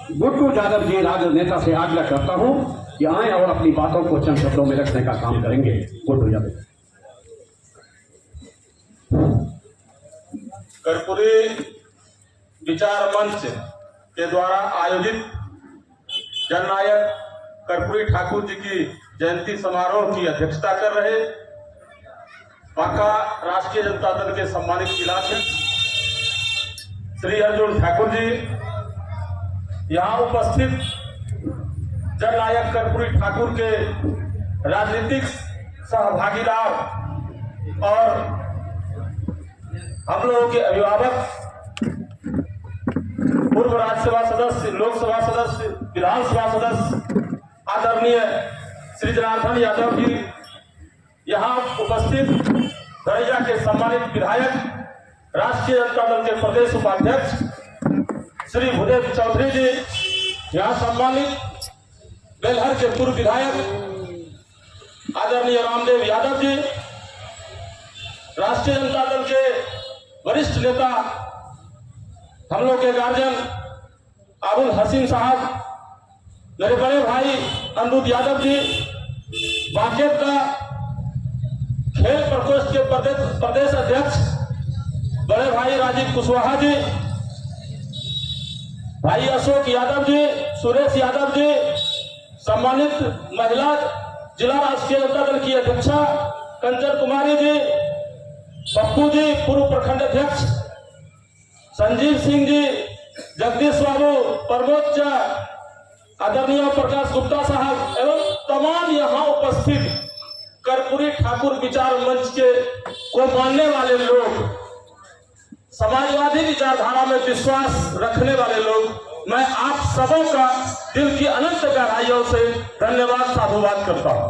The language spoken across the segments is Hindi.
गुड्डू यादव जी राजनेता से आग्रह करता हूं कि आए और अपनी बातों को चंद शब्दों में रखने का काम करेंगे। गुड्डू यादव। कर्पूरी विचार मंच के द्वारा आयोजित जननायक कर्पूरी ठाकुर जी की जयंती समारोह की अध्यक्षता कर रहे बांका राष्ट्रीय जनता दल के सम्मानित जिलाध्यक्ष श्री अर्जुन ठाकुर जी, यहाँ उपस्थित जननायक कर्पूरी ठाकुर के राजनीतिक सहभागीदार और हम लोगों के अभिभावक, पूर्व राज्यसभा सदस्य, लोकसभा सदस्य, विधानसभा सदस्य आदरणीय श्री जनार्दन यादव जी, यहाँ उपस्थित धरैया के सम्मानित विधायक, राष्ट्रीय जनता दल के प्रदेश उपाध्यक्ष श्री भूदेव चौधरी जी, यहाँ सम्मानित बेलहर के पूर्व विधायक आदरणीय रामदेव यादव जी, राष्ट्रीय जनता दल के वरिष्ठ नेता, हम लोग के गार्जियन अबुल हसीन साहब, मेरे बड़े भाई अनिरुद्ध यादव जी, बांके का खेल प्रकोष्ठ के प्रदेश अध्यक्ष बड़े भाई राजीव कुशवाहा जी, भाई अशोक यादव जी, सुरेश यादव जी, सम्मानित महिला जिला राष्ट्रीय जनता दल की अध्यक्षा कंचन कुमारी जी, पप्पू जी पूर्व प्रखंड अध्यक्ष, संजीव सिंह जी, जगदीश बाबू, प्रमोद चा, आदरणीय प्रकाश गुप्ता साहब एवं तमाम यहाँ उपस्थित कर्पूरी ठाकुर विचार मंच के को मानने वाले लोग, समाजवादी विचारधारा में विश्वास रखने वाले लोग, मैं आप सबों का दिल की अनंत गहराइयों से धन्यवाद साधुवाद करता हूं।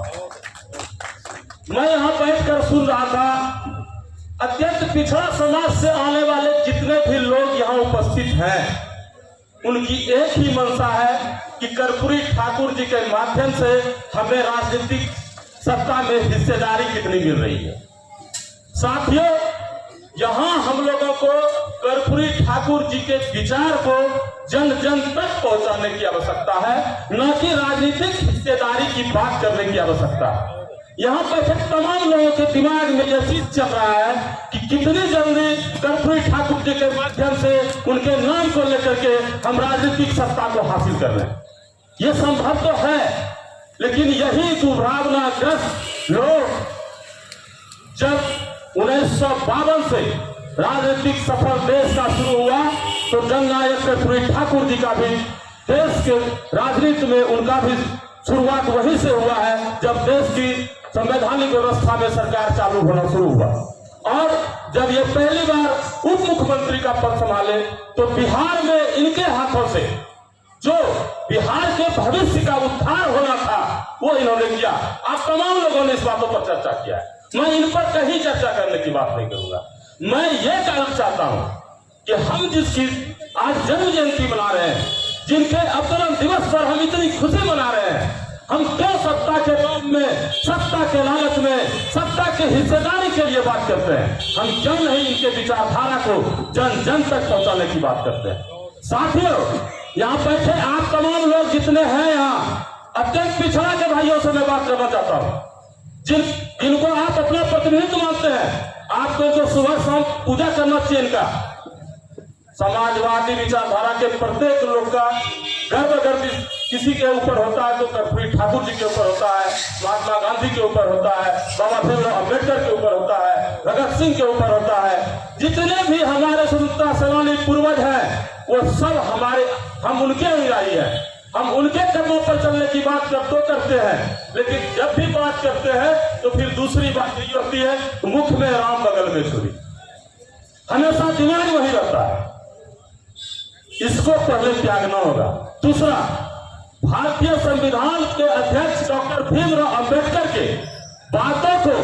मैं यहाँ बैठकर सुन रहा था, अत्यंत पिछड़ा समाज से आने वाले जितने भी लोग यहाँ उपस्थित हैं, उनकी एक ही मंशा है कि कर्पूरी ठाकुर जी के माध्यम से हमें राजनीतिक सत्ता में हिस्सेदारी कितनी मिल रही है। साथियों, यहाँ हम लोगों को कर्पूरी ठाकुर जी के विचार को जन जन तक पहुंचाने की आवश्यकता है, न कि राजनीतिक हिस्सेदारी की बात करने की आवश्यकता है। यहाँ बैठे तमाम लोगों के दिमाग में यह चीज चल रहा है कि कितनी जल्दी कर्पूरी ठाकुर जी के माध्यम से उनके नाम को लेकर के हम राजनीतिक सत्ता को हासिल कर लें। ये संभव तो है, लेकिन यही दुर्भावनाग्रस्त लोग जब 1952 से राजनीतिक सफर देश का शुरू हुआ, तो जननायक कर्पूरी ठाकुर जी का भी देश के राजनीति में उनका भी शुरुआत वहीं से हुआ है, जब देश की संवैधानिक व्यवस्था में सरकार चालू होना शुरू हुआ। और जब ये पहली बार उप मुख्यमंत्री का पद संभाले, तो बिहार में इनके हाथों से जो बिहार के भविष्य का उद्धार होना था, वो इन्होंने किया। आप तमाम लोगों ने इस बातों पर चर्चा किया है, मैं इन पर कहीं चर्चा करने की बात नहीं करूंगा। मैं ये कहना चाहता हूं कि हम जिसकी आज जन्म जयंती मना रहे हैं, जिनके अवतरण दिवस पर हम इतनी खुशी मना रहे हैं, हम क्यों सत्ता के लोभ में, सत्ता के लालच में, सत्ता के हिस्सेदारी के लिए बात करते हैं? हम क्यों नहीं इनके विचारधारा को जन जन तक पहुंचाने की बात करते हैं? साथियों, यहाँ बैठे आप तमाम लोग जितने हैं यहाँ, अत्यंत पिछड़ा के भाइयों से मैं बात करना चाहता हूँ, जिनको आप अपना प्रतिनिधित्व मानते हैं, आपको जो सुबह शाम पूजा करना चाहिए इनका। समाजवादी विचारधारा के प्रत्येक लोग का गर्व किसी के ऊपर होता है, तो कर्पूरी ठाकुर जी के ऊपर होता है, महात्मा गांधी के ऊपर होता है, बाबा साहेब अम्बेडकर के ऊपर होता है, भगत सिंह के ऊपर होता है। जितने भी हमारे स्वतंत्रता सेनानी पूर्वज हैं, वो सब हम उनके अनुयायी हैं। हम उनके कदमों पर चलने की बात तो करते हैं, लेकिन जब भी बात करते हैं तो फिर दूसरी बात यही होती है, मुख में राम बगल में छुरी। हमेशा दिमाग वही रहता है, इसको पहले त्यागना होगा। दूसरा, भारतीय संविधान के अध्यक्ष डॉक्टर भीमराव अंबेडकर के बातों को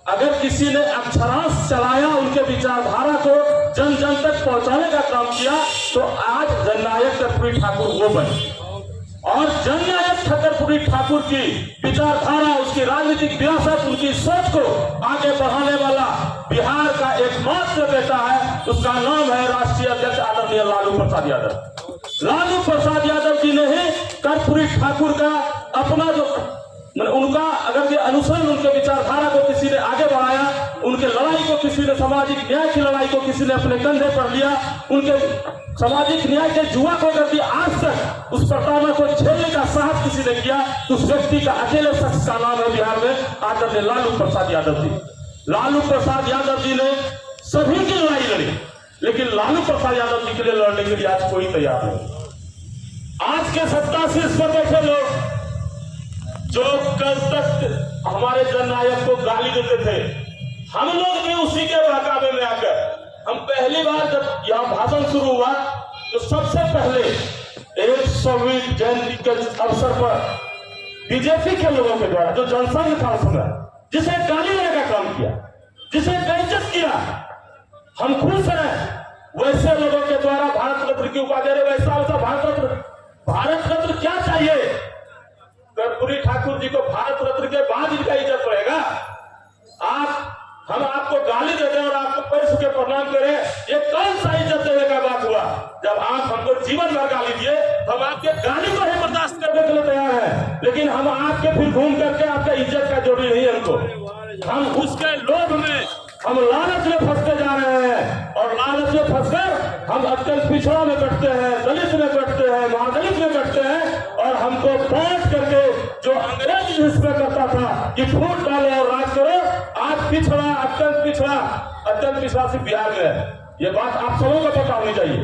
अगर किसी ने अक्षरांश चलाया, उनके विचारधारा को जन जन तक पहुंचाने का काम किया, तो आज जननायक कर्पूरी ठाकुर वो बने। और जननायक कर्पूरी ठाकुर की विचारधारा, उसकी राजनीतिक विरासत, उनकी सोच को आगे बढ़ाने वाला बिहार का एकमात्र बेटा है, उसका नाम है राष्ट्रीय अध्यक्ष आदरणीय लालू प्रसाद यादव। लालू प्रसाद यादव कर्पूरी ठाकुर का अपना जो उनका अगर ये अनुसरण, उनके विचारधारा को किसी ने आगे बढ़ाया, उनके लड़ाई को किसी ने, सामाजिक न्याय की लड़ाई को किसी ने अपने कंधे पर लिया, उनके सामाजिक न्याय के जुआ को कर दिया, आज तक उस प्रताड़ना को झेलने का साहस किसी ने किया, तो उस व्यक्ति का अकेले शख्स का नाम है बिहार में आदरणीय लालू प्रसाद यादव जी। लालू प्रसाद यादव जी ने सभी की लड़ाई लड़ी, लेकिन लालू प्रसाद यादव जी के लिए लड़ने के लिए आज कोई तैयार नहीं। आज के सत्ता शीर्ष पर बैठे लोग जो कल तक हमारे जननायक को गाली देते थे, हम लोग भी उसी के बहकावे में आकर, हम पहली बार जब यह भाषण शुरू हुआ तो सबसे पहले 120वीं जयंती के अवसर पर बीजेपी के लोगों के द्वारा जो जनसंघ था उसमें जिसे गाली देने का काम किया, जिसे बेइज्जत किया, हम खुश हैं वैसे लोगों के द्वारा भारत रत्न की उपाधि दे रहे, वैसा भारत रत्न क्या चाहिए? कर्पूरी ठाकुर जी को भारत रत्न के बाद इनका इज्जत बढ़ेगा। हम आपको गाली देते और आपको पैर छू के प्रणाम करें, ये कौन सा इज्जत देने का बात हुआ? जब आप हमको जीवन भर गाली दिए, हम आपके गाली को ही बर्दाश्त करने के लिए तैयार हैं, लेकिन हम आपके फिर घूम करके आपका इज्जत का जरूरी नहीं हमको। हम उसके लोभ में, हम लालच में फंसते जा रहे हैं, और लालच में फंसकर हम अत्यंत पिछड़ा में बैठते हैं, दलित में बैठते हैं, महादलित में बैठते हैं, और हमको बांट करके जो अंग्रेज इसमें करता था कि फूट डालो और राज करो, आज पिछड़ा, अत्यंत पिछड़ा सिर्फ बिहार में है। ये बात आप सबों को पता होनी चाहिए।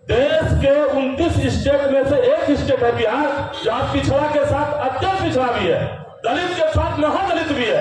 देश के 29 स्टेट में से एक स्टेट है बिहार, जहाँ पिछड़ा के साथ अत्यंत पिछड़ा भी है, दलित के साथ महादलित भी है।